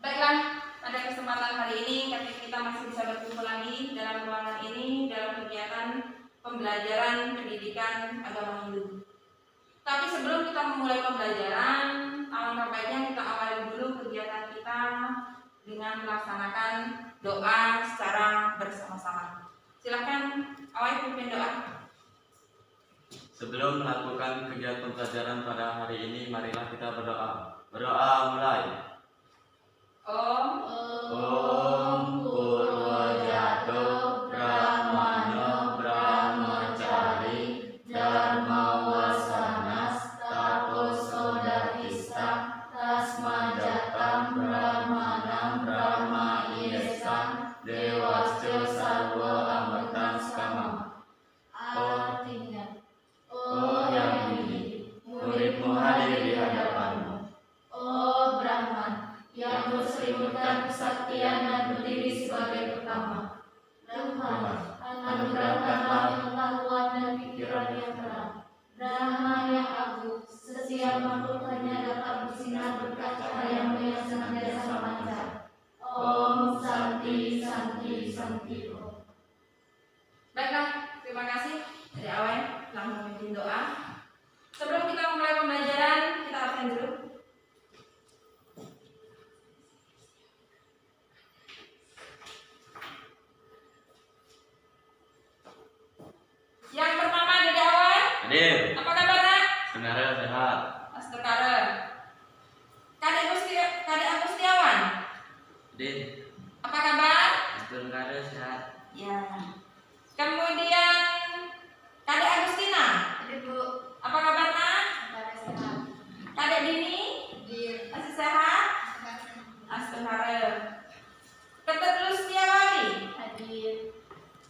Baiklah, pada kesempatan hari ini kita masih bisa berkumpul lagi dalam ruangan ini dalam kegiatan pembelajaran pendidikan agama Hindu. Tapi sebelum kita memulai pembelajaran, alangkah baiknya kita awali dulu kegiatan kita dengan melaksanakan doa secara bersama-sama. Silakan awali pimpin doa. Sebelum melakukan kegiatan pembelajaran pada hari ini, marilah kita berdoa. Berdoa mulai. Om Purwajato Brahmano Brahmacari Dharmawasanas Taposodatista Tasmajatam Brahmanam Brahma Iesam Dewasco Sarwa Amritam Skama. Artinya, Oh yang ini, muridmu hadir di hadapanmu. oh Brahman, yang berselimutkan kesaktian dan berdiri sebagai pertama. Tuhan, anugerahkanlah pengetahuan dan pikiran yang terang, Brahma yang agung, setiap makhluk hanya dapat bersinar berkat cahayamu yang senantiasa memancar. Om Santi Santi Santi Om. Baiklah, terima kasih dari awal telah memimpin doa. Sebelum kita memulai pembelajaran, kita absen dulu. Yang pertama dari awal, Hadir. apa kabar nak? Sebenarnya sehat. Astekara. Kadek Agustiawan, Hadir. apa kabar? Sebenarnya sehat. Ya. Kemudian Kadek Agustina, Ibu, apa kabar nak? sehat. Kadek Dini, masih sehat? Astekara. Ketut Lustiawati, Hadir.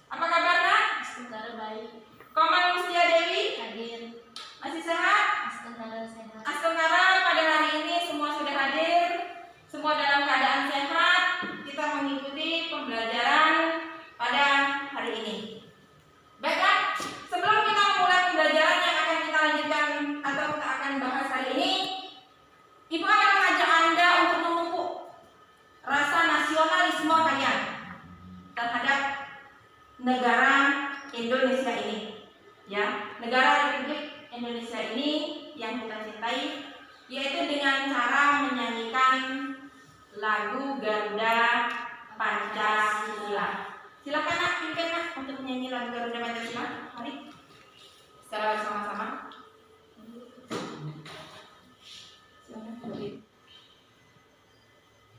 apa kabar nak? Sementara baik. Komal Mustia Dewi, Hadir. masih sehat? Sementara sehat. Astengara, pada hari ini semua sudah hadir, semua dalam keadaan sehat. Kita mengikuti pembelajaran pada hari ini. Baiklah, sebelum kita memulai pembelajaran yang akan kita lanjutkan atau kita akan bahas hari ini, Ibu akan mengajak Anda untuk memupuk rasa nasionalisme kalian terhadap negara Indonesia ini. Ya, negara Republik Indonesia ini yang kita cintai, yaitu dengan cara menyanyikan lagu Garuda Pancasila. Silakan nak, pimpin nak untuk menyanyi lagu Garuda Pancasila. Mari secara bersama-sama.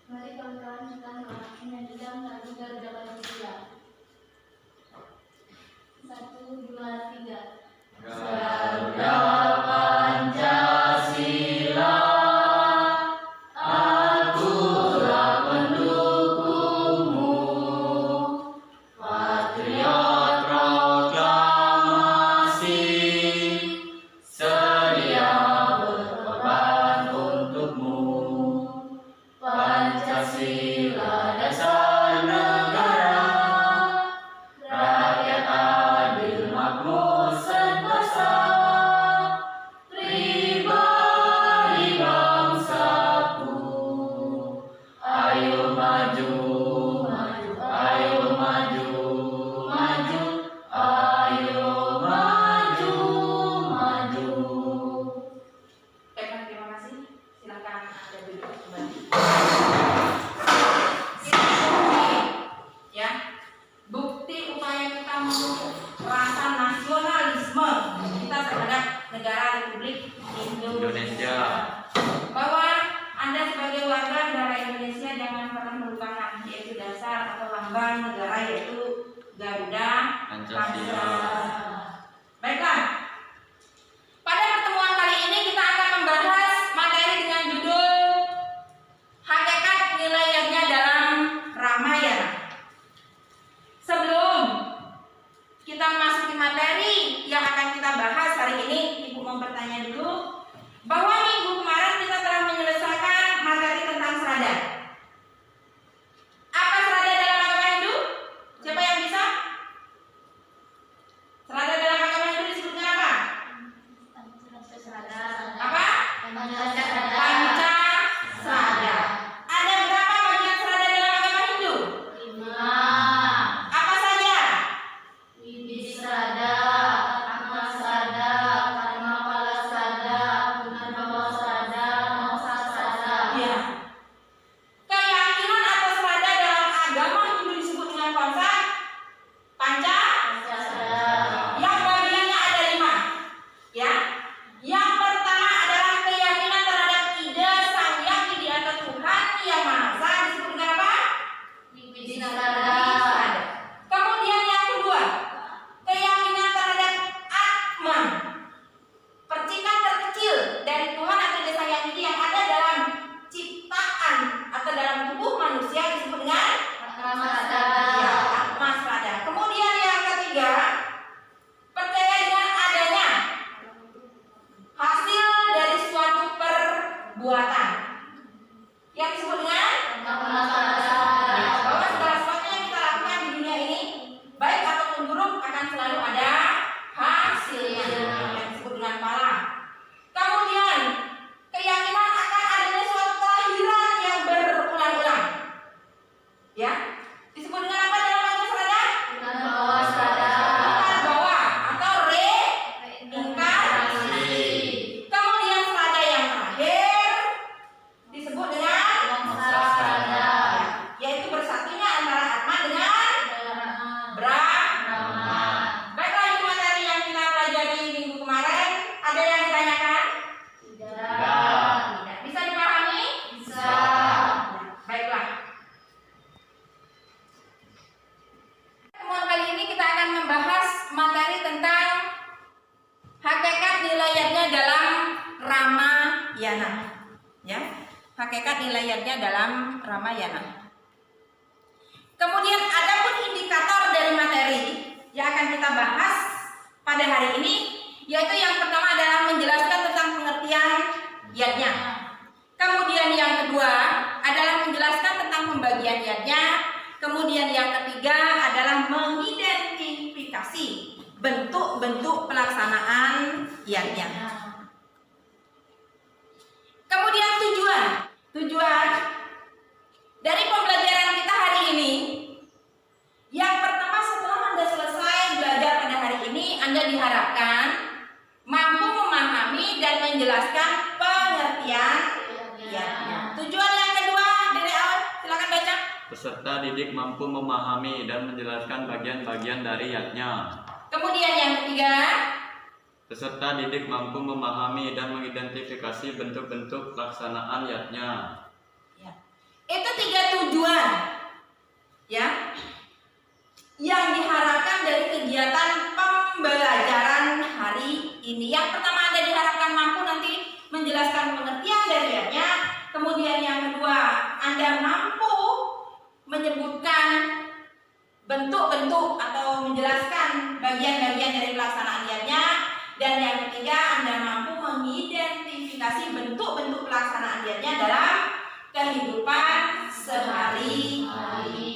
Mari kawan-kawan kita menyanyikan lagu Garuda Pancasila. 1, 2, 3. Garuda Pancasila, akulah pendukungmu, patriot proklamasi, sedia berkorban untukmu. Pancasila dasar negara, rakyat adil makmur sentosa, pribadi bangsaku. Ayo maju, maju, ayo maju, maju, ayo maju, maju. Baiklah, terima kasih. Silakan Anda duduk kembali. Ya, bukti upaya kita memupuk rasa nasionalisme kita terhadap negara Republik Indonesia. Bahwa Anda sebagai warga negara Indonesia jangan pernah melupakan yaitu dasar atau lambang negara yaitu Garuda Pancasila. Baiklah. Pada pertemuan kali ini kita akan membahas materi dengan judul Hakikat Nilai Yajna dalam Ramayana. Sebelum kita memasuki materi yang akan kita bahas hari ini, Ibu mau bertanya dulu bahwa minggu kemarin kita telah menyelesaikan materi tentang serada. Apa serada dalam agama Hindu? Siapa yang bisa? ingat nilai yatnya dalam Ramayana. Kemudian adapun indikator dari materi yang akan kita bahas pada hari ini, yaitu yang pertama adalah menjelaskan tentang pengertian yatnya. Kemudian yang kedua adalah menjelaskan tentang pembagian yatnya. Kemudian yang ketiga adalah mengidentifikasi bentuk-bentuk pelaksanaan yatnya. Kemudian tujuan dari pembelajaran kita hari ini. Yang pertama, setelah Anda selesai belajar pada hari ini, Anda diharapkan mampu memahami dan menjelaskan pengertian yatnya. Tujuan yang kedua dari awal, silakan baca. Peserta didik mampu memahami dan menjelaskan bagian-bagian dari yatnya. Kemudian yang ketiga, Peserta didik mampu memahami dan mengidentifikasi bentuk-bentuk pelaksanaan yatnya. itu 3 tujuan ya yang diharapkan dari kegiatan pembelajaran hari ini. Yang pertama, Anda diharapkan mampu nanti menjelaskan pengertian dari yatnya. Kemudian yang kedua, Anda mampu menyebutkan bentuk-bentuk atau menjelaskan bagian-bagian dari pelaksanaan yatnya. Dan yang ketiga, Anda mampu mengidentifikasi bentuk-bentuk pelaksanaan yatnya dalam kehidupan sehari-hari.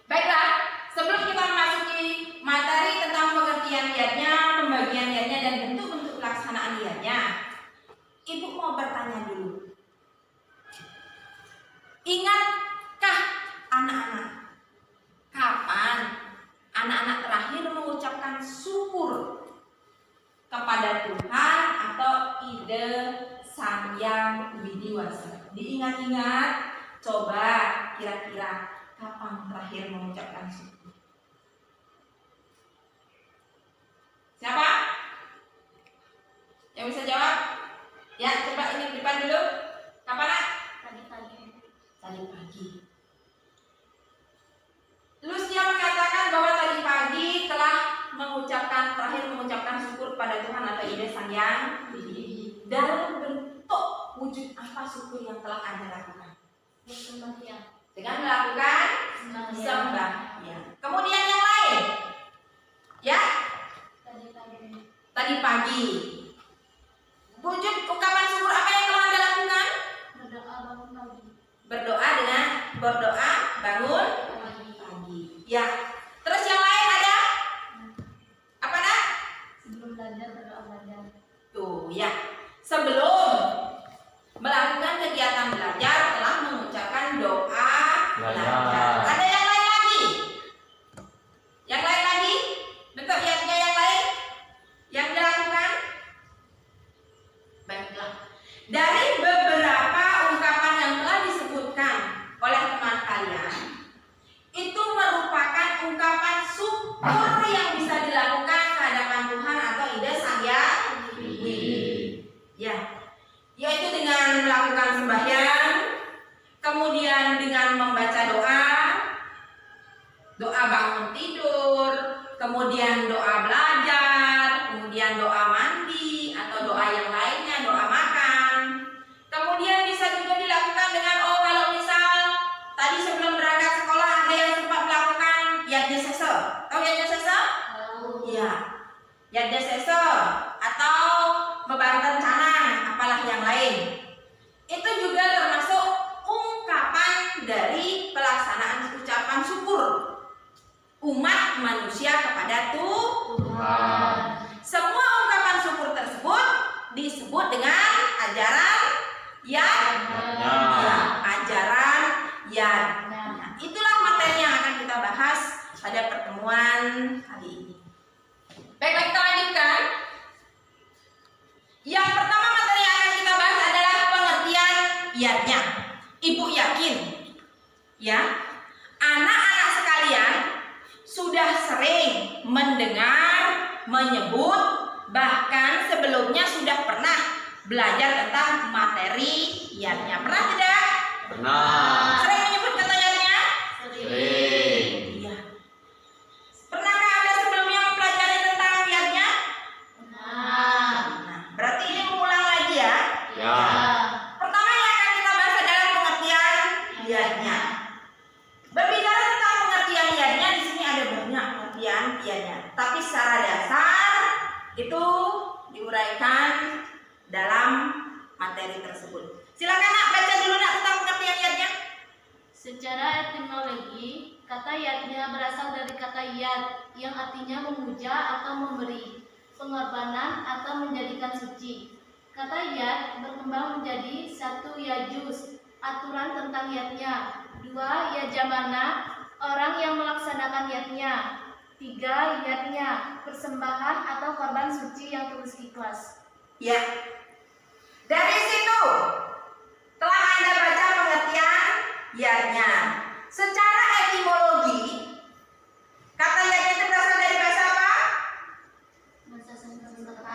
Baiklah, sebelum kita memasuki materi tentang pengertian yatnya, pembagian yatnya, dan bentuk-bentuk pelaksanaan yatnya, Ibu mau bertanya dulu. Ingatkah anak-anak kapan anak-anak terakhir mengucapkan syukur kepada Tuhan atau Ide Sang Hyang Widiwasa? Diingat-ingat, coba kira-kira kapan terakhir mengucapkan syukur? Siapa? Yang bisa jawab? Ya, coba ini depan dulu. Kapan, Nak? Tadi pagi. Lucia mengatakan bahwa tadi pagi telah terakhir mengucapkan syukur kepada Tuhan atau Ide Sang Hyang Widiwasa. Dalam bentuk wujud apa syukur yang telah Anda lakukan? Dengan melakukan sembahyang. Kemudian yang lain, ya, tadi pagi. Wujud ungkapan syukur apa yang telah Anda lakukan? Berdoa bangun pagi. Ya. Terus yang lain ada? Apa, Nak? Sebelum belajar berdoa belajar. Tuh, ya. Sebelum melakukan kegiatan belajar telah mengucapkan doa belajar. Ada yang lain lagi? Yang lain lagi? Bentuk yatnya yang lain yang dilakukan? Baiklah. Dari beberapa ungkapan yang telah disebutkan oleh teman kalian, itu merupakan ungkapan syukur yang bisa dilakukan ke hadapan Tuhan atau Ide Sang Hyang Widiwasa. Ya, yaitu dengan melakukan sembahyang, kemudian dengan membaca doa bangun tidur, kemudian doa belajar, kemudian doa mandi atau doa yang lainnya, doa makan. Kemudian bisa juga dilakukan dengan kalau misal tadi sebelum berangkat sekolah ada yang sempat melakukan yatnya sesa. Tahu yatnya sesa? Iya. Yatnya sesa atau bebanten canang, apalah yang lain. Itu juga termasuk ungkapan dari pelaksanaan ucapan syukur umat manusia kepada Tuhan. Semua ungkapan syukur tersebut disebut dengan ajaran ajaran yatnya. Itulah materi yang akan kita bahas pada pertemuan kali ini. Baiklah, kita lanjutkan. Yang pertama materi yang akan kita bahas adalah pengertian yatnya. Ibu yakin, ya, anak-anak sekalian sudah sering mendengar, menyebut, bahkan sebelumnya sudah pernah belajar tentang materi yatnya. Pernah tidak? Pernah. Sering menyebut kata yatnya? Sering. Iya. Pernahkah Anda sebelumnya mempelajari tentang yatnya? Nah, berarti ini mengulang lagi ya. Itu diuraikan dalam materi tersebut. Silakan nak baca dulu nak tentang pengertian yadnya. Secara etimologi, kata yadnya berasal dari kata yad yang artinya memuja atau memberi, pengorbanan atau menjadikan suci. Kata yad berkembang menjadi 1 yajus, aturan tentang yadnya, 2 yajamana, orang yang melaksanakan yadnya, 3 yadnya, persembahan atau korban suci yang tulus ikhlas. Ya. Dari situ telah Anda baca pengertian yadnya. Secara etimologi, kata yadnya itu berasal dari bahasa apa?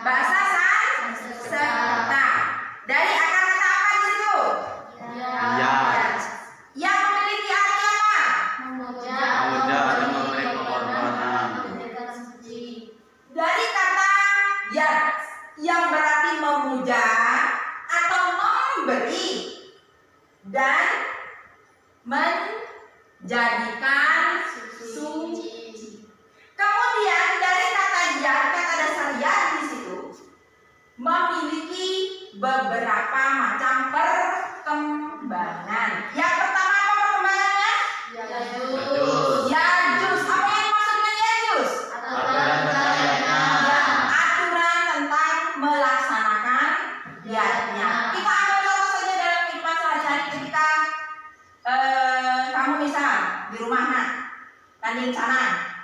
Bahasa Sanskerta. Dari akar kata apa di situ? Yad. Yang memiliki arti apa? Memuja atau memberi pengorbanan. menjadikan suci. Dari kata yad yang berarti memuja atau memberi dan menjadikan suci. Kemudian dari kata yad, kata dasar yad di situ memiliki beberapa macam perkembangan. Yang pertama apa perkembangannya? Yajus. Yajus. Apa yang dimaksud dengan yajus? Aturan tentang yadnya. Aturan tentang melaksanakan yadnya. Kita ambil contoh saja dalam kehidupan sehari-hari ketika kamu misal di rumah nak tanding sana,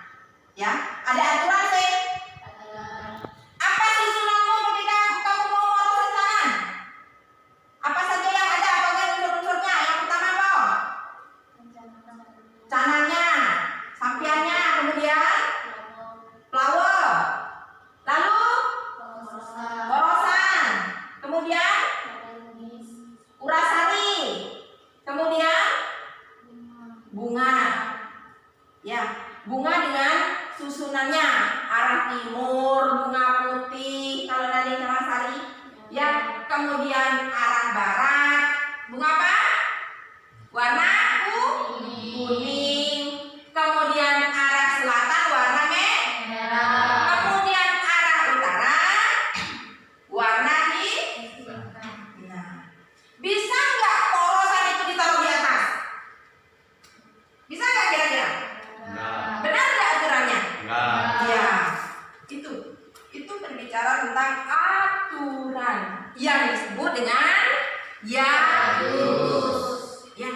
ya ada aturan sih. Apa susunanmu ketika kamu mau ngurus sana? Apa saja yang ada? Apa saja unsur-unsurnya? Yang pertama apa? Cananya, sampiannya, kemudian flower, lalu borosan, kemudian urasari, kemudian bunga. Ya, bunga dengan susunannya arah timur, bunga putih kalau dari urasari. Ya, kemudian arah barat, bunga apa? Warna kuning. Kemudian arah selatan warna Merah. kemudian arah utara warna hitam. Nah, bisa nggak porosan itu ditaruh di atas? Bisa nggak kira-kira? Enggak. Benar nggak aturannya? Enggak. Ya, itu berbicara tentang aturan yang disebut dengan yajus. Ya,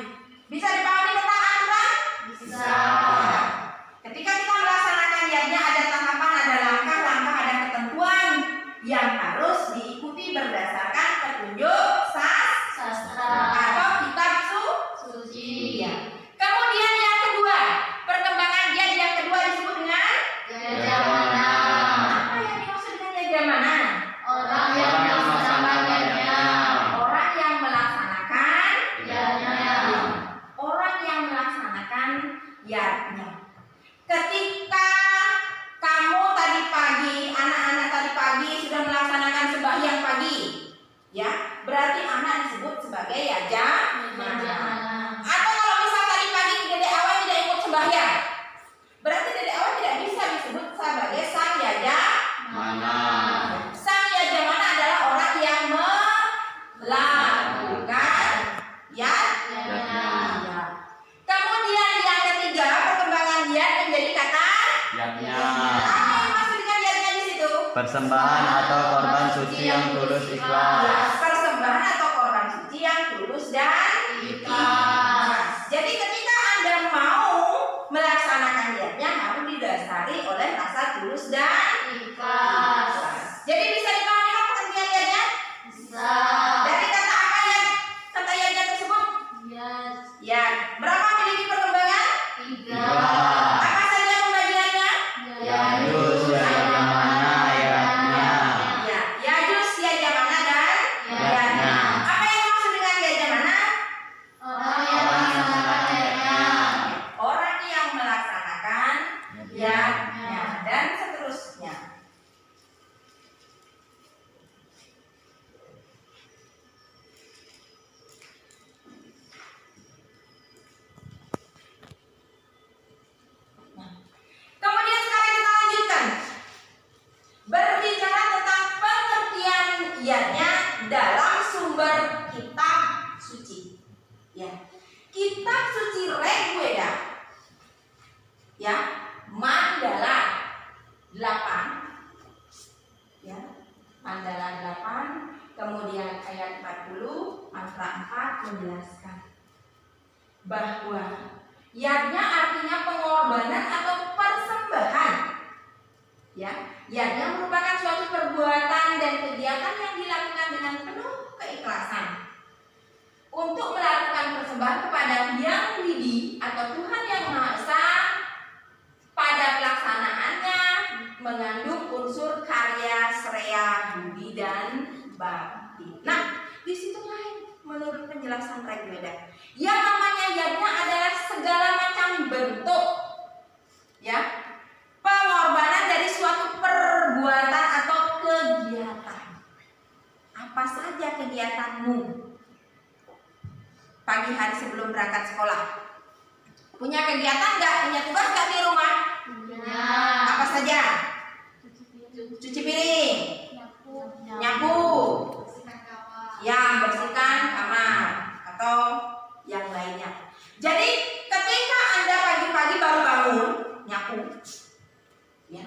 bisa dipahami tentang aturan? Bisa. Ketika kita melaksanakan yadnya ada tahapan, ada langkah-langkah, ada ketentuan yang harus diikuti berdasarkan petunjuk Sastra. atau kitab Suci. Iya. Kemudian yang kedua, perkembangan yad yang kedua disebut dengan Yajamana. apa yang dimaksud dengan yajamana? Orang yang melaksanakan yadnya. Orang yang melaksanakan Yadnya. orang yang melaksanakan yadnya. Ketika kamu tadi pagi, anak-anak tadi pagi sudah melaksanakan sembahyang pagi, ya, berarti anak disebut sebagai yajamana. Atau kalau misal tadi pagi Dedek Awan tidak ikut sembahyang, berarti Dedek Awan tidak bisa disebut sebagai sang yajamana. Mana? Sang yajamana adalah orang yang melakukan yad. Yadnya. Ya. Kemudian yang ketiga, perkembangan yad menjadi kata. Yadnya. Apa yang maksud dengan yadnya di situ? Persembahan atau korban suci yang tulus ikhlas. Persembahan atau korban suci yang tulus dan Ikhlas. Jadi ketika Anda mau melaksanakan yadnya harus didasari oleh rasa tulus dan Ikhlas. Jadi bisa dipahami kan pengertian yadnya? Bisa. Dari kata apa ya? Kata yadnya tersebut? Yad. Yad. Berapa memiliki perkembangan? 3. Apa saja pembagiannya? Yajus, yajamana, yadnya. Ya, yajus, yajamana dan Yadnya. Mantra 4 menjelaskan bahwa yajna artinya pengorbanan atau persembahan. Ya, yajna merupakan suatu perbuatan dan kegiatan yang dilakukan dengan penuh keikhlasan untuk melakukan persembahan kepada Yang Widi atau Tuhan Yang Maha Esa. Pada pelaksanaannya mengandung unsur karya, sreya, budi, dan bakti. Nah, di situ lain menurut penjelasan Rigveda. Yang namanya yajna adalah segala macam bentuk, ya, pengorbanan dari suatu perbuatan atau kegiatan. Apa saja kegiatanmu? Pagi hari sebelum berangkat sekolah, punya kegiatan nggak? Punya tugas nggak di rumah? Punya. Apa saja? Cuci piring, nyapu, ya, bersihkan kamar atau yang lainnya. Jadi ketika Anda pagi-pagi baru bangun, nyapu, ya,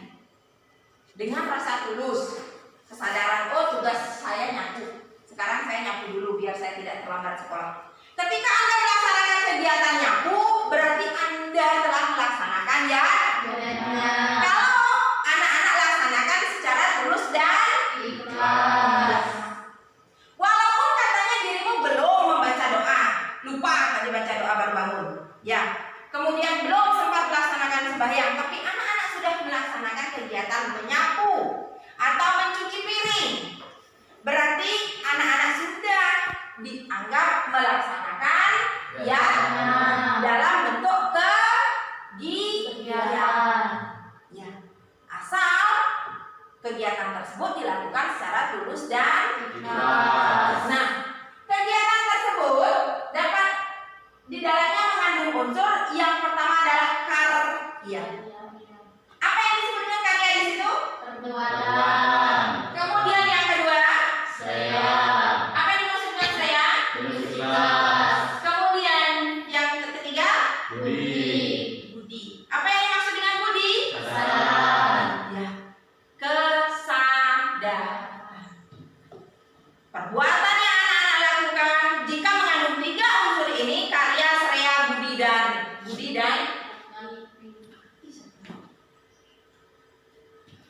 dengan rasa tulus, kesadaran, oh tugas saya nyapu, sekarang saya nyapu dulu biar saya tidak terlambat sekolah. Ketika Anda melaksanakan kegiatan nyapu, berarti Anda telah melaksanakan ya. Kalau anak-anak laksanakan secara tulus dan ikhlas. Walaupun katanya dirimu belum membaca doa, lupa tadi baca doa baru bangun, ya. Kemudian belum sempat melaksanakan sembahyang, tapi anak-anak sudah melaksanakan kegiatan menyapu atau mencuci piring. Berarti anak-anak sudah dianggap melaksanakan ya dalam bentuk kegiatan. Ya, asal kegiatan tersebut dilakukan secara tulus dan ikhlas. Nah, kegiatan tersebut dapat di dalamnya mengandung unsur yang pertama adalah karya. Apa yang disebut dengan karya di situ? Perbuatan. Kemudian yang kedua, Sreya. apa yang dimaksud dengan sreya? Ikhlas. Kemudian yang ketiga, Budi. budi. Apa yang dimaksud dengan budi? Kesadaran. Ya, kesadaran. Perbuatan yang anak-anak lakukan jika mengandung tiga unsur ini, karya, sreya, budi dan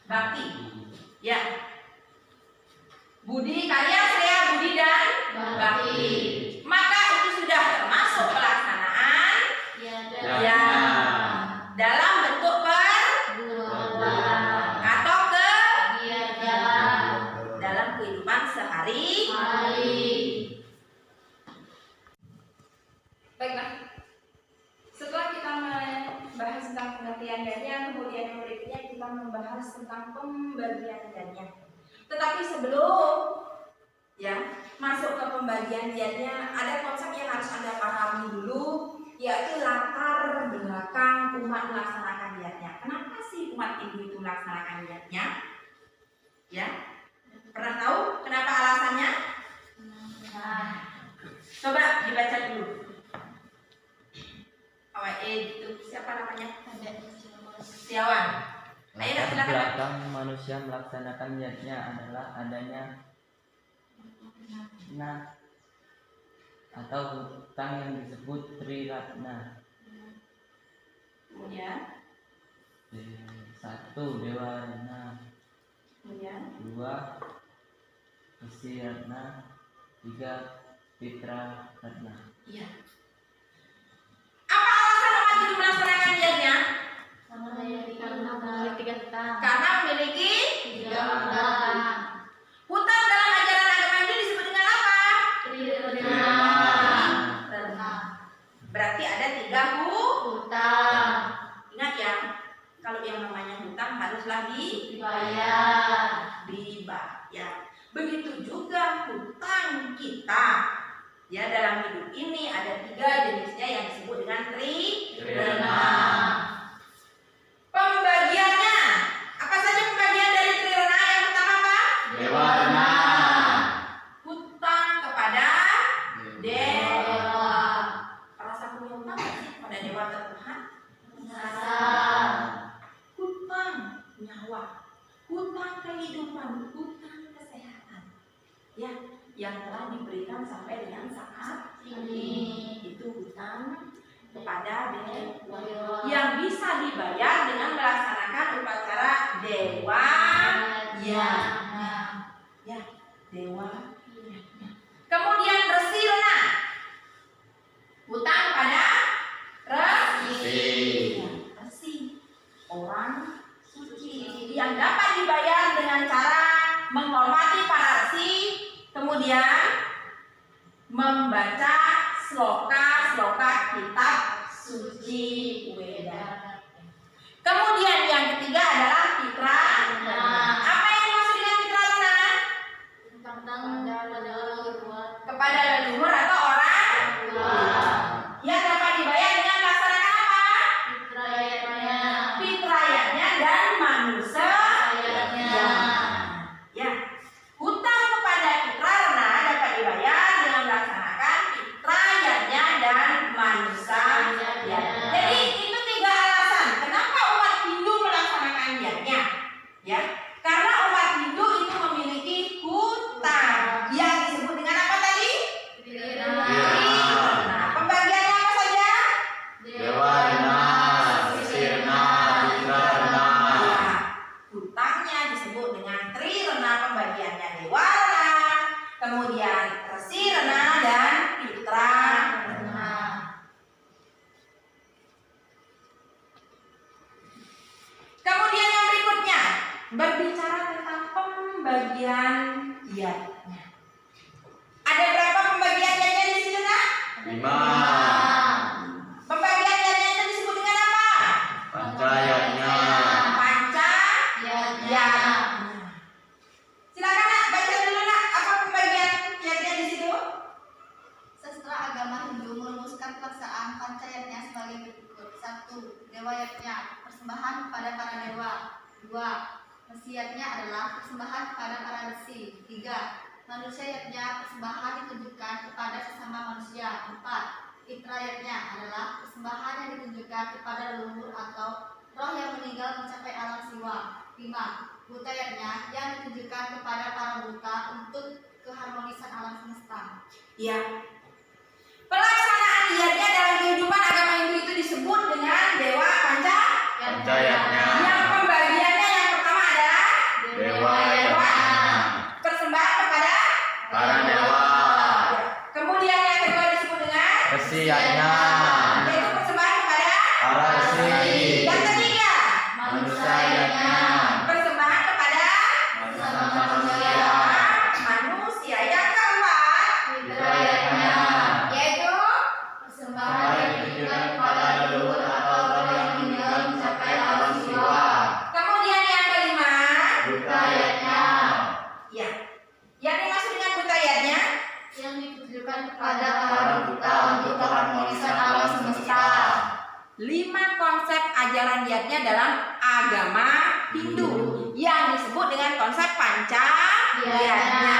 bakti. Ya. Budi, karya, sreya, budi dan bakti. Maka itu sudah termasuk pelaksanaan ya dalam bentuk Perbuatan. atau Kegiatan. dalam kehidupan sehari-hari. Baiklah. Setelah kita membahas tentang pengertian yajna, kemudian yang berikutnya kita membahas tentang pembagian yajna. Tetapi sebelum ya masuk ke pembagian yajna, ada konsep yang harus Anda pahami dulu, yaitu latar belakang umat melaksanakan yajna. Kenapa sih umat Hindu itu melaksanakan yajna? Ya, pernah tahu kenapa alasannya? Coba dibaca dulu. Itu siapa namanya? Setiawan. Ayo Latar silakan. belakang manusia melaksanakan yajna adalah adanya atau hutang yang disebut Triratna. Kemudian, 1. Dewa Ratna, kemudian 2. Isi Ratna, 3. Pitra Ratna. iya. Apa alasan umat Hindu melaksanakan yajna? Karena memiliki Tiga hutang. hutang. Dalam ajaran agama Hindu disebut dengan apa? Berarti ada 3 Hutang. Ingat ya, kalau yang namanya hutang haruslah Dibayar. dibayar. Begitu juga hutang kita. Ya, dalam hidup ini ada 3 jenisnya yang disebut dengan trirena. Pembagiannya, apa saja pembagian dari trirena? Yang pertama apa? Dewana. Hutang kepada dewa. Dewa. Rasa punya hutang nggak sih pada dewa Tuhan? Dasar. Hutang nyawa, hutang kehidupan, hutang kesehatan. Ya, yang telah diberikan sampai dengan saat Itu hutang kepada dewa yang bisa dibayar dengan melaksanakan upacara dewa yajna. Ya, dewa yajna. Kemudian resi rena. Hutang kepada resi. Ya, resi. Orang suci yang dapat dibayar dengan cara menghormati para resi, kemudian membaca sloka-sloka kitab suci Weda. Kemudian yang ketiga adalah pitra. Apa yang dimaksud dengan pitra rena? Kepada leluhur atau orang yang dapat dibayar dengan melaksanakan apa? Fitrayatnya dan manusia. Ya, hutang kepada pitra rena dapat dibayar dengan melaksanakan fitrayatnya dan manusia. Jadi itu 3 alasan kenapa umat Hindu melaksanakan yajna. Ya, karena umat Hindu itu memiliki hutang yang disebut dengan apa tadi? Nah, pembagiannya apa saja? Dewa rena, resi rena, pitra rena. Ya, hutangnya disebut dengan trirena, pembagiannya dewa rena, kemudian resi rena dan pitra rena. Kemudian yang berikutnya berbicara tentang pembagian yajna. Ada berapa pembagian yajna di situ, Nak? 5. Pembagian yajna itu disebut dengan apa? Pancayatnya. Panca yajna. Silakan Nak, baca dulu Nak, apa pembagian yajna di situ? Sastra agama Hindu merumuskan pelaksanaan pancayatnya sebagai berikut. 1. Dewa yajna, persembahan kepada para dewa. 2. Resi yajna adalah persembahan kepada para resi. 3. Manusia yajna, persembahan ditujukan kepada sesama manusia. 4. Pitra yajna adalah persembahan yang ditujukan kepada leluhur atau roh yang meninggal mencapai alam siwa. 5. Buta yajna yang ditujukan kepada para buta untuk keharmonisan alam semesta. Ya. Pelaksanaan yajna dalam kehidupan agama Hindu itu disebut dengan dewa panca. Pancayatnya. Yang pembagiannya yang pertama adalah Dewa yajna. persembahan kepada Para dewa. Kemudian yang kedua disebut dengan Resi yajna. yaitu persembahan kepada Para resi. yang ketiga Manusia yajna. persembahan kepada Sesama manusia. manusia. Yang keempat Pitra yajna. yaitu Persembahan yang ditujukan kepada leluhur atau roh yang meninggal mencapai alam siwa. kemudian yang kelima Buta yajna. ya. Yang dimaksud dengan buta yajna yang ditujukan kepada para buta untuk keharmonisan alam semesta. 5 konsep ajaran yajna dalam agama Hindu yang disebut dengan konsep panca yajna.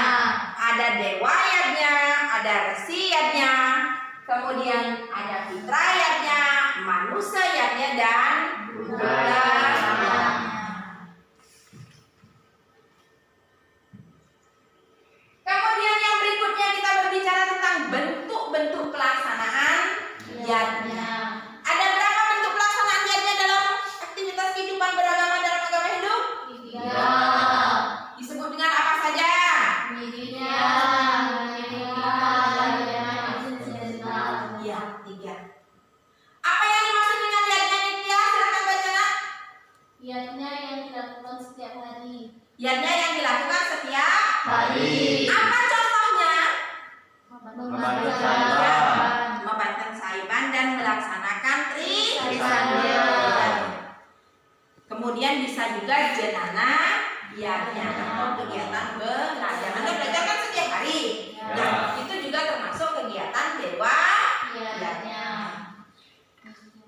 Ada dewa yajna, ada resi yajna, kemudian ada pitra yajna, manusia yajna dan buta yajna. Kemudian yang berikutnya kita berbicara tentang bentuk-bentuk pelaksanaan yajna. Ada berapa bentuk pelaksanaan yajna dalam aktivitas kehidupan beragama dalam agama Hindu? 3. Disebut dengan apa saja? Ya, 3. Apa yang dimaksud dengan yajna nitya? Silakan baca Nak. Yajna yang dilakukan setiap hari. Yajna yang dilakukan setiap Hari. apa contohnya? Membantu saiban. Membantu saiban dan melaksanakan Trisandya. Kemudian bisa juga jenana yajna atau kegiatan belajar. Anda belajar kan setiap hari. Ya. Itu juga termasuk kegiatan dewa Yajna.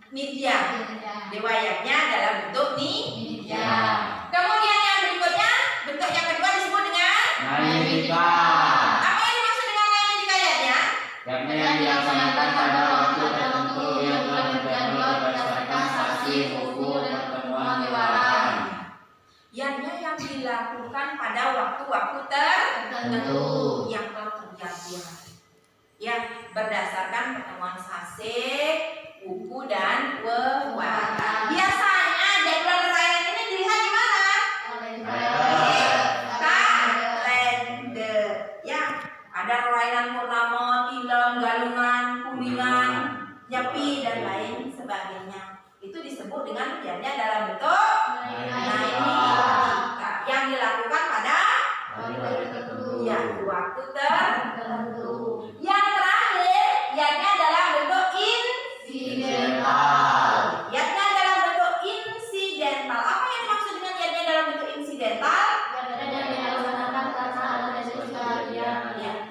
nitya. Dewa yajna dalam bentuk nitya. Ya. Kemudian yang berikutnya, bentuk yang kedua disebut dengan Nayika. apa yang dimaksud dengan nayika yajna? Yajna yang dilaksanakan pada waktu tertentu yang telah terjadwal berdasarkan saksi, buku, pertemuan dewan. Yajna yang dilakukan pada waktu-waktu tertentu Tertentu. yang telah terjadwal. Ya, berdasarkan pertemuan sase, buku dan wewangan. Biasanya jadwal rayaan ini dilihat di mana? Kalender. Ya, ada rayaan purnama, tilang, galungan, kuningan, nyepi dan lain sebagainya. Itu disebut dengan ujiannya dalam bentuk yang dilakukan pada ya waktu tertentu. Yang terakhir, ianya dalam bentuk insidental. Ianya dalam bentuk insidental. Apa yang dimaksud dengan ianya dalam bentuk insidental?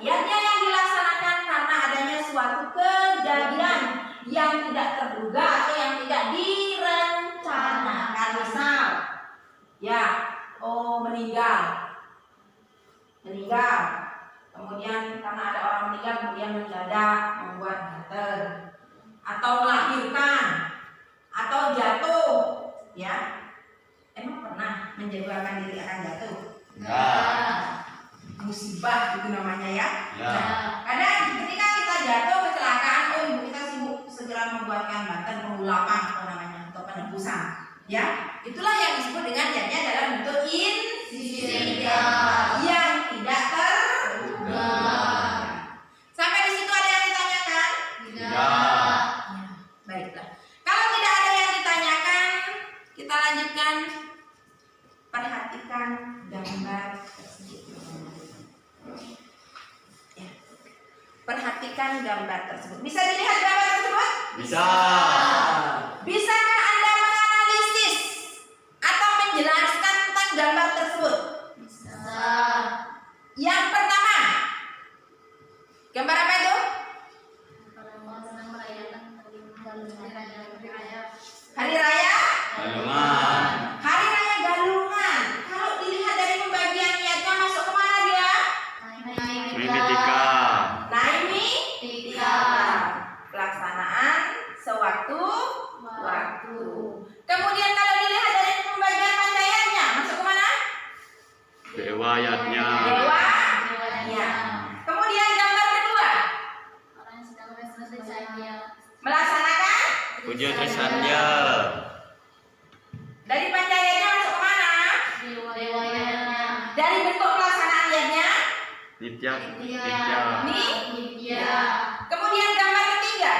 Ianya yang dilaksanakan karena adanya suatu kejadian yang tidak terduga atau yang tidak direncanakan. Misal, ya, meninggal. Kemudian karena ada orang meninggal, kemudian mendadak membuat gatal, atau melahirkan, atau jatuh. Ya, emang pernah menjadwalkan diri akan jatuh? Musibah itu namanya ya. Kadang ketika kita jatuh kecelakaan, ibu kita sibuk segera membuatkan bantuan pengulapan atau penebusan. Ya, itulah yang disebut dengan ianya dalam bentuk insidental yang tidak terduga. Sampai di situ ada yang ditanyakan? Tidak. Baiklah. Kalau tidak ada yang ditanyakan, kita lanjutkan. Perhatikan gambar tersebut. Ya. Perhatikan gambar tersebut. Bisa dilihat gambar tersebut? Bisa. Bisakah Anda menganalisis atau menjelaskan tentang gambar tersebut? Bisa. Yang pertama, gambar apa itu? Hari Raya Galungan. Hari Raya Galungan. Kalau dilihat dari pembagian niatnya masuk kemana dia? Mimitika. Naimitika. Pelaksanaan sewaktu waktu. Kemudian kalau dilihat dari pembagian pancayatnya masuk kemana? Dewayatnya. Dewa. Ya. Kemudian gambar kedua, melaksanakan Puja Trisanya. dari pancayatnya masuk kemana? Dari bentuk pelaksanaan niatnya. Nitya. Nitya. Kemudian gambar ketiga,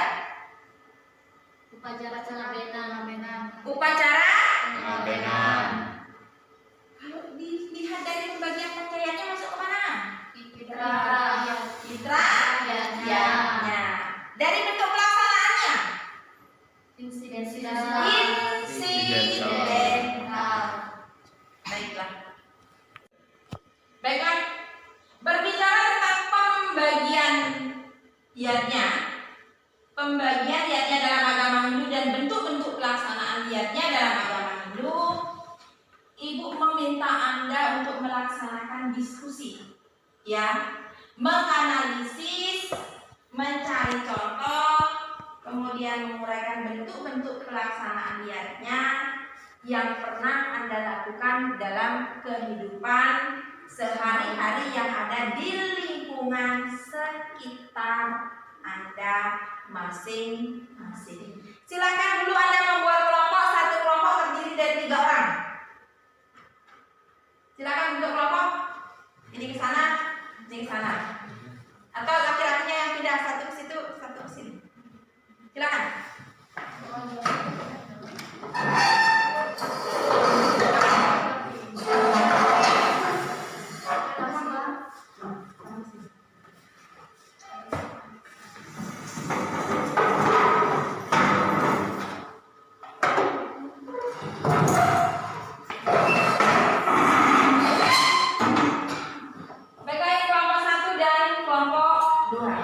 Upacara upacara. Ngabenan. Kalau dilihat dari pembagian pancayatnya masuk kemana? Citra. Ya. Dari bentuk pelaksanaannya Insidental. insidental. Baiklah. Berbicara tentang pembagian iatnya dalam agama Hindu dan bentuk-bentuk pelaksanaan iatnya dalam agama Hindu, Ibu meminta Anda untuk melaksanakan diskusi, ya, menganalisis, mencari contoh, kemudian menguraikan bentuk-bentuk pelaksanaan iatnya yang pernah Anda lakukan dalam kehidupan sehari-hari yang ada di lingkungan sekitar Anda masing-masing. Silakan dulu Anda membuat kelompok, satu kelompok terdiri dari 3 orang. Silakan bentuk kelompok. Ini ke sana, ini ke sana. Atau laki-lakinya yang pindah, satu ke situ, satu ke sini. Silakan. Baik, kelompok 1 dan kelompok 2.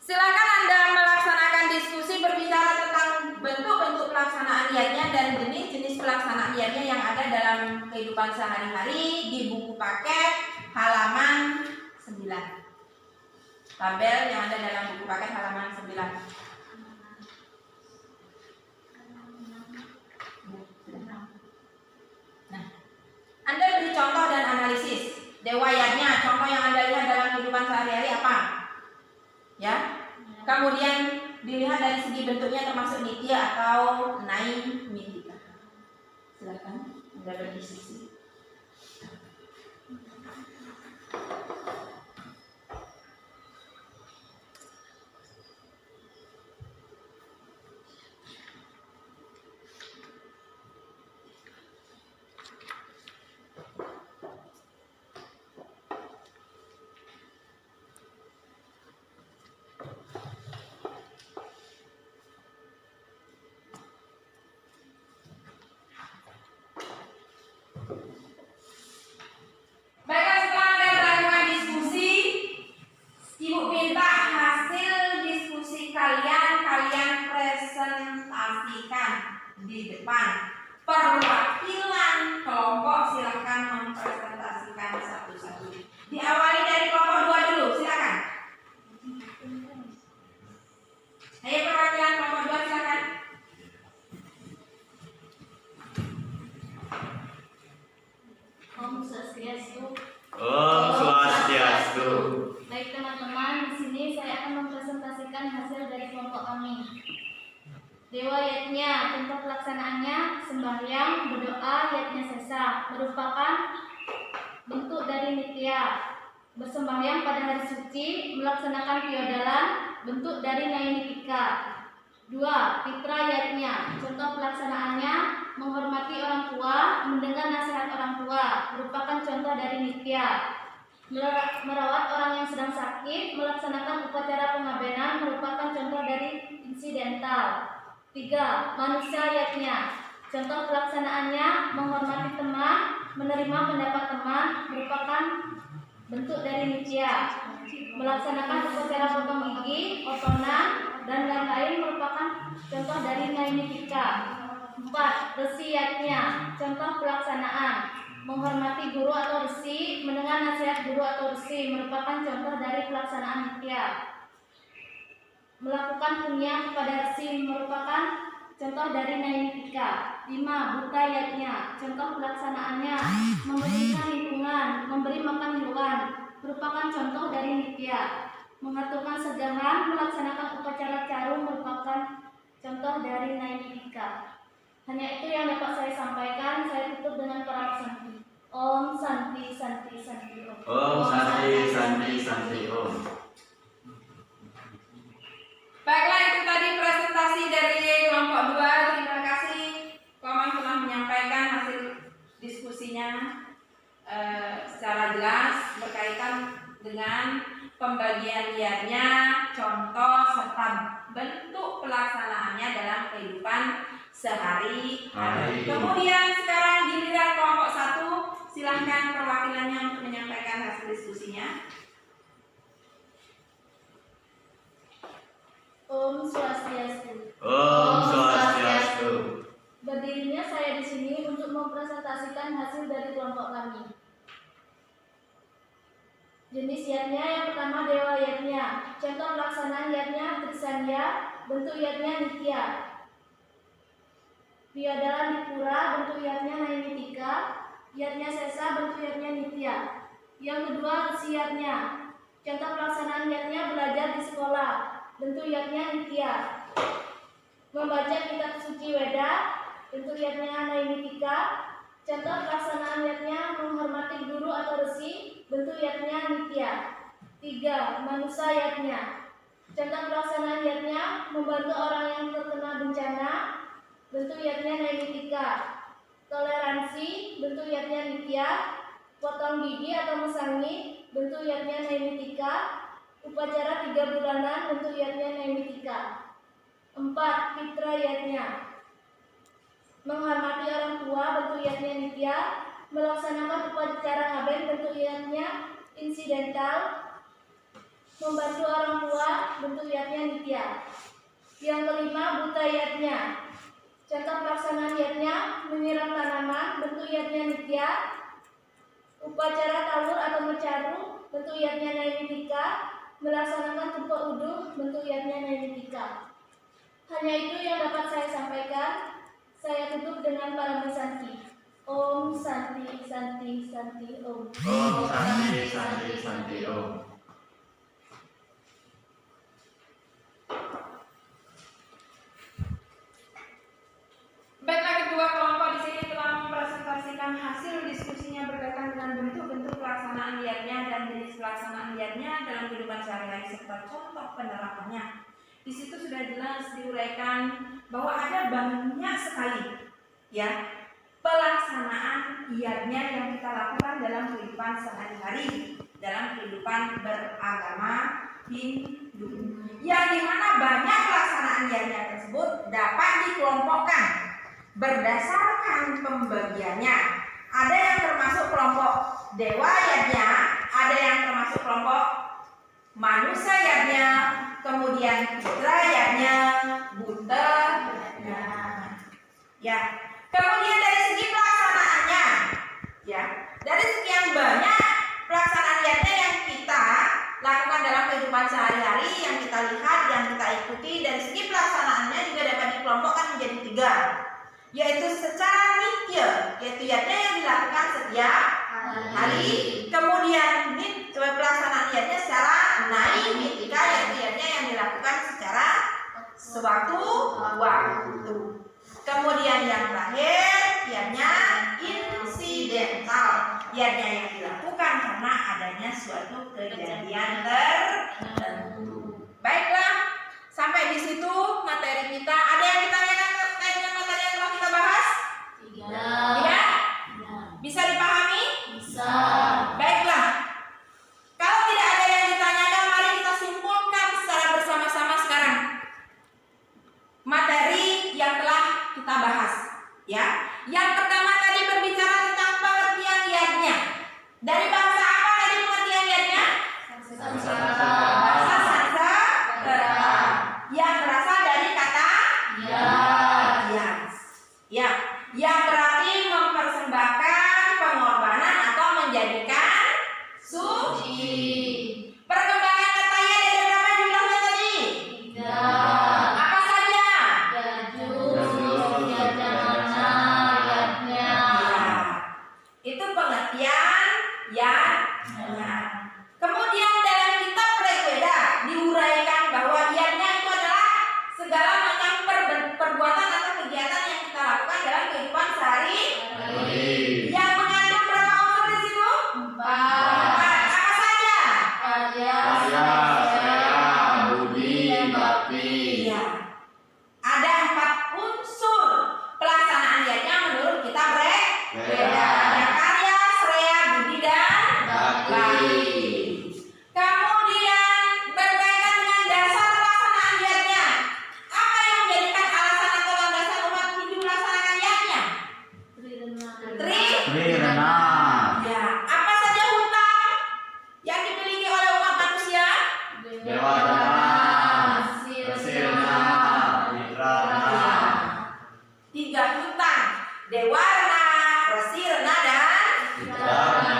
Silakan Anda melaksanakan diskusi berbicara tentang bentuk-bentuk pelaksanaan iatnya dan jenis-jenis pelaksanaan iatnya yang ada dalam kehidupan sehari-hari di buku paket halaman 9. tabel yang ada dalam buku paket halaman 9. Nah, Anda beri contoh dan analisis. Dewayatnya, contoh yang Anda lihat dalam kehidupan sehari-hari apa? Ya. Kemudian dilihat dari segi bentuknya termasuk nitya atau naimitika. Silakan Anda berdiskusi. Baiklah, setelah Anda melakukan diskusi, Ibu minta hasil diskusi kalian presentasikan di depan. Perwakilan kelompok silakan mempresentasikan satu-satu. Diawali dari kelompok 2 dulu, silakan. Ayo perwakilan kelompok 2 silakan. Om Swastiastu. Om Swastiastu. Baik teman-teman, di sini saya akan mempresentasikan hasil dari kelompok kami. Dewa yatnya, contoh pelaksanaannya sembahyang, berdoa, yatnya sesa, merupakan bentuk dari nitya. Bersembahyang pada hari suci, melaksanakan piodalan, bentuk dari naimitika. 2. Fitra yatnya, contoh pelaksanaannya menghormati orang tua, mendengar nasihat orang tua, merupakan contoh dari nitya. Merawat orang yang sedang sakit, melaksanakan upacara pengabenan, merupakan contoh dari insidental. 3. Manusia yatnya, contoh pelaksanaannya menghormati teman, menerima pendapat teman, merupakan bentuk dari nitya. Melaksanakan upacara potong gigi, otonan, dan lain-lain merupakan contoh dari naimitika. 4. Resi yatnya, contoh pelaksanaan menghormati guru atau resi, mendengar nasihat guru atau resi, merupakan contoh dari pelaksanaan nitya. Melakukan punya kepada resi merupakan contoh dari naimitika. 5. Buta yatnya, contoh pelaksanaannya membersihkan lingkungan, memberi makan hewan, merupakan contoh dari nitya. Mengaturkan segahan, melaksanakan upacara caru, merupakan contoh dari naimitika. Hanya itu yang dapat saya sampaikan. Saya tutup dengan para santi. Om Santi Santi Santi Om. Om Santi Santi Santi Om. Baiklah, itu tadi presentasi dari kelompok 2. Terima kasih Komang telah menyampaikan hasil diskusinya secara jelas berkaitan dengan pembagian liarnya, contoh serta bentuk pelaksanaannya dalam kehidupan sehari-hari. Kemudian sekarang giliran kelompok 1, silahkan perwakilannya untuk menyampaikan hasil diskusinya. Om Swastiastu. Om Swastiastu. Berdirinya saya di sini untuk mempresentasikan hasil dari kelompok kami. Jenis yatnya yang pertama dewa yatnya, contoh pelaksanaan yatnya trisandya, bentuk yatnya nitya. Piodalan di pura, bentuk yatnya naimitika. Yatnya sesa, bentuk yatnya nitya. Yang kedua resi yatnya, contoh pelaksanaan yatnya belajar di sekolah, bentuk yatnya nitya. Membaca kitab suci Weda, bentuk yatnya naimitika. Contoh pelaksanaan yatnya menghormati guru atau resi, bentuk yatnya nitya. 3. Manusia yatnya, contoh pelaksanaan yatnya membantu orang yang terkena bencana, bentuk yatnya naimitika. Toleransi, bentuk yatnya nitya. Potong gigi atau mesangi, bentuk yatnya naimitika. Upacara 3 bulanan, bentuk yatnya naimitika. 4. Fitra yatnya, menghormati orang tua, bentuk yatnya nitya. Melaksanakan upacara ngaben, bentuk yatnya insidental. Membantu orang tua, bentuk yatnya nitya. Yang kelima buta yatnya, contoh pelaksanaan yatnya menyiram tanaman, bentuk yatnya nitya. Upacara tawur atau mecaru, bentuk yatnya naimitika. melaksanakan tumpah uduh bentuk yatnya Naitika. Hanya itu yang dapat saya sampaikan. Saya tutup dengan para santi. Om Santi Santi Santi Om. Om Santi Santi Santi Om. Baiklah, kedua kelompok di sini telah mempresentasikan hasil diskusinya berkaitan dengan bentuk-bentuk pelaksanaan liarnya dan jenis pelaksanaan liarnya dalam kehidupan sehari-hari serta contoh penerapannya. Di situ sudah jelas diuraikan bahwa ada banyak sekali ya pelaksanaan liarnya yang kita lakukan dalam kehidupan sehari-hari, dalam kehidupan beragama Hindu. Yang dimana banyak pelaksanaan liarnya tersebut dapat dikelompokkan berdasarkan pembagiannya. Ada yang termasuk kelompok dewa yatnya, ada yang termasuk kelompok manusia yatnya, kemudian putra yatnya, buta yatnya. Ya. Kemudian dari segi pelaksanaannya, ya, dari sekian banyak pelaksanaan yatnya yang kita lakukan dalam kehidupan sehari-hari, yang kita lihat, yang kita ikuti, dari segi pelaksanaannya juga dapat dikelompokkan menjadi 3. Yaitu secara nitya, yaitu yatnya yang dilakukan setiap hari. Kemudian pelaksanaan yatnya secara naitika, yaitu yatnya yang dilakukan secara sewaktu-waktu. Kemudian yang terakhir yatnya insidental, yatnya yang dilakukan karena adanya suatu kejadian tertentu. Baiklah, sampai di situ materi kita. Ada yang ditanyakan terkait dengan materi yang telah kita bahas? Tidak? Bisa dipahami? Bisa. Baiklah. Kalau tidak ada yang ditanyakan, mari kita simpulkan secara bersama-sama sekarang materi yang telah kita bahas. Ya, yang pertama tadi berbicara tentang pengertian yatnya. Dari bahasa apa tadi pengertian yatnya? Bahasa Sanskerta yang berasal dari kata ya, yang berarti mempersembahkan pengorbanan atau menjadikan suci. Perkembangan kata yat ada berapa jumlahnya tadi? 3. Apa saja? Yatnya. Itu pengertian yatnya. Kemudian dalam kitab Rigveda diuraikan bahwa yatnya itu adalah segala macam perbuatan atau kegiatan yang kita lakukan dalam kehidupan sehari-hari. Yang mengandung berapa unsur di situ? 4. Apa saja? Karya, saya, budi, bakti. Iya. Ada 4 unsur pelaksanaan yatnya menurut kitab Rigveda. Ada karya, sreya, budi, dan bakti. Kemudian berkaitan dengan dasar pelaksanaan yatnya. Apa yang menjadikan alasan atau landasan umat Hindu melaksanakan yatnya? Trirena, Ya. Apa saja hutang yang dimiliki oleh umat manusia? Dewa Dana, Resirna, Mitrana. 3 hutang: Dewarna, Resirna, dan Mitrana,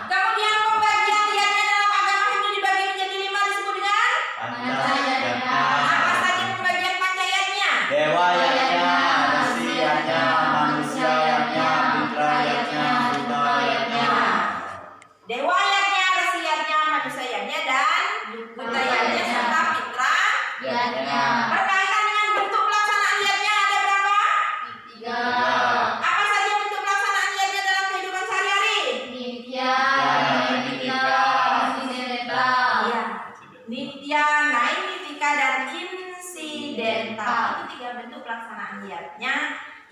kemudian pembagian yatnya dalam agama Hindu dibagi menjadi 5 disebut dengan Pancayatnya, apa saja pembagian pancayatnya? Dewa yatnya, Resi yatnya, manusia yatnya, Mitra yatnya, Buta yatnya. Dewa yatnya, Resi yatnya, manusia yatnya, dan buta yatnya serta mitra Yatnya. berkaitan dengan bentuk pelaksanaan yatnya ada berapa? 3. Apa saja bentuk pelaksanaan yatnya dalam kehidupan sehari-hari? Nitya, insidental. Iya. Nitya, naitika, dan insidental. Itu 3 bentuk pelaksanaan yatnya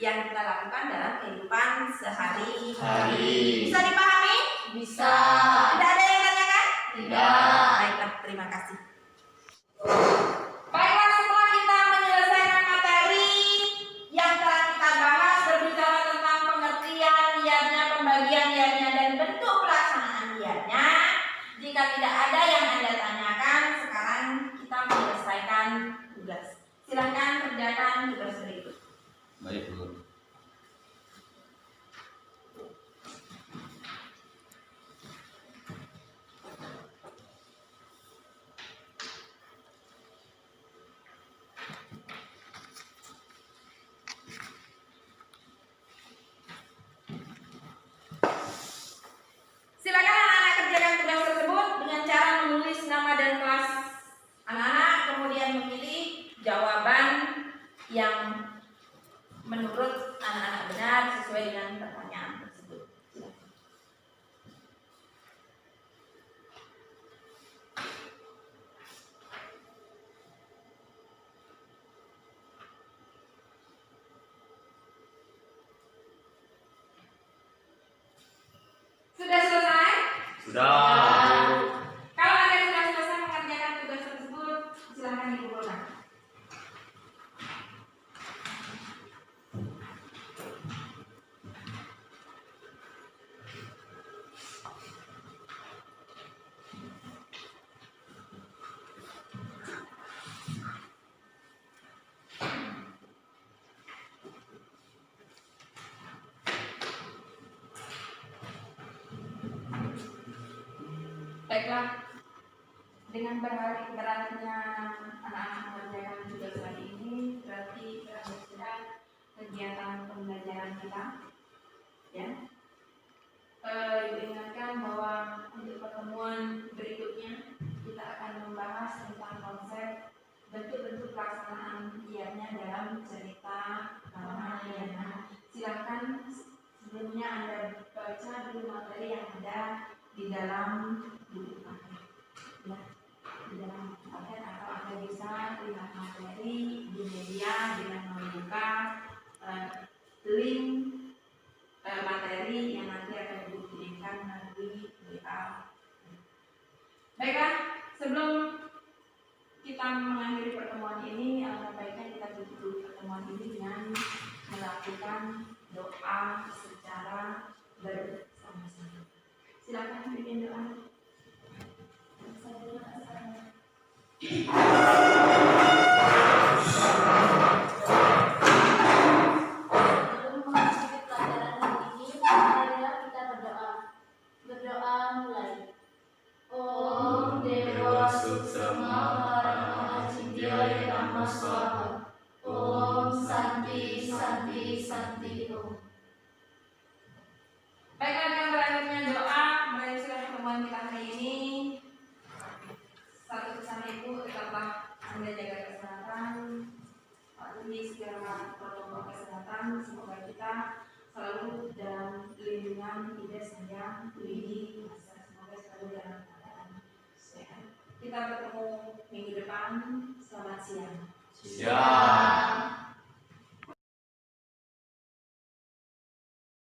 yang kita lakukan dalam kehidupan sehari-hari. Bisa dipahami? Bisa. Tidak ada yang tanyakan? Tidak. Baiklah, terima kasih. Baiklah, setelah kita menyelesaikan materi yang telah kita bahas berbicara tentang pengertian yatnya, pembagian yatnya, dan bentuk pelaksanaan yatnya. Jika tidak ada yang Anda tanyakan, sekarang kita menyelesaikan tugas. Silakan kerjakan tugas berikut. Baik, Bu. jawaban yang menurut anak-anak benar sesuai dengan pertanyaan tersebut. Sudah selesai? Sudah. Kalau Anda sudah selesai mengerjakan tugas tersebut, silakan dikumpulkan. Baiklah, dengan beratnya anak-anak mengerjakan tugas hari ini, berarti sudah kegiatan pembelajaran kita. Ya, Ibu ingatkan bahwa untuk pertemuan berikutnya kita akan membahas tentang konsep bentuk-bentuk pelaksanaan giatnya dalam cerita Ramayana. Silakan sebelumnya Anda baca dulu materi yang ada di dalam buku paket. Ya, di dalam paket atau Anda bisa lihat materi di media dengan membuka link materi yang nanti akan dikirimkan melalui WA. Baiklah, sebelum kita mengakhiri pertemuan ini, alangkah baiknya kita tutup pertemuan ini dengan melakukan doa secara bersama-sama. Silakan bikin doa. Sebelum memasuki pelajaran hari ini, marilah kita berdoa. Berdoa mulai. Om Dewa Suksema Paramaha Cindya Nama Swaha. Om Santi Santi Santi Om. Baiklah, dengan berakhirnya doa, mulai sudah pertemuan kita hari ini. Satu pesan Ibu, tetaplah Anda jaga kesehatan, patuhi segala protokol kesehatan. Semoga kita selalu dalam lindungan Ida Sayang Widi Masa. Semoga selalu dalam keadaan sehat. Kita bertemu minggu depan. Selamat siang. Siap.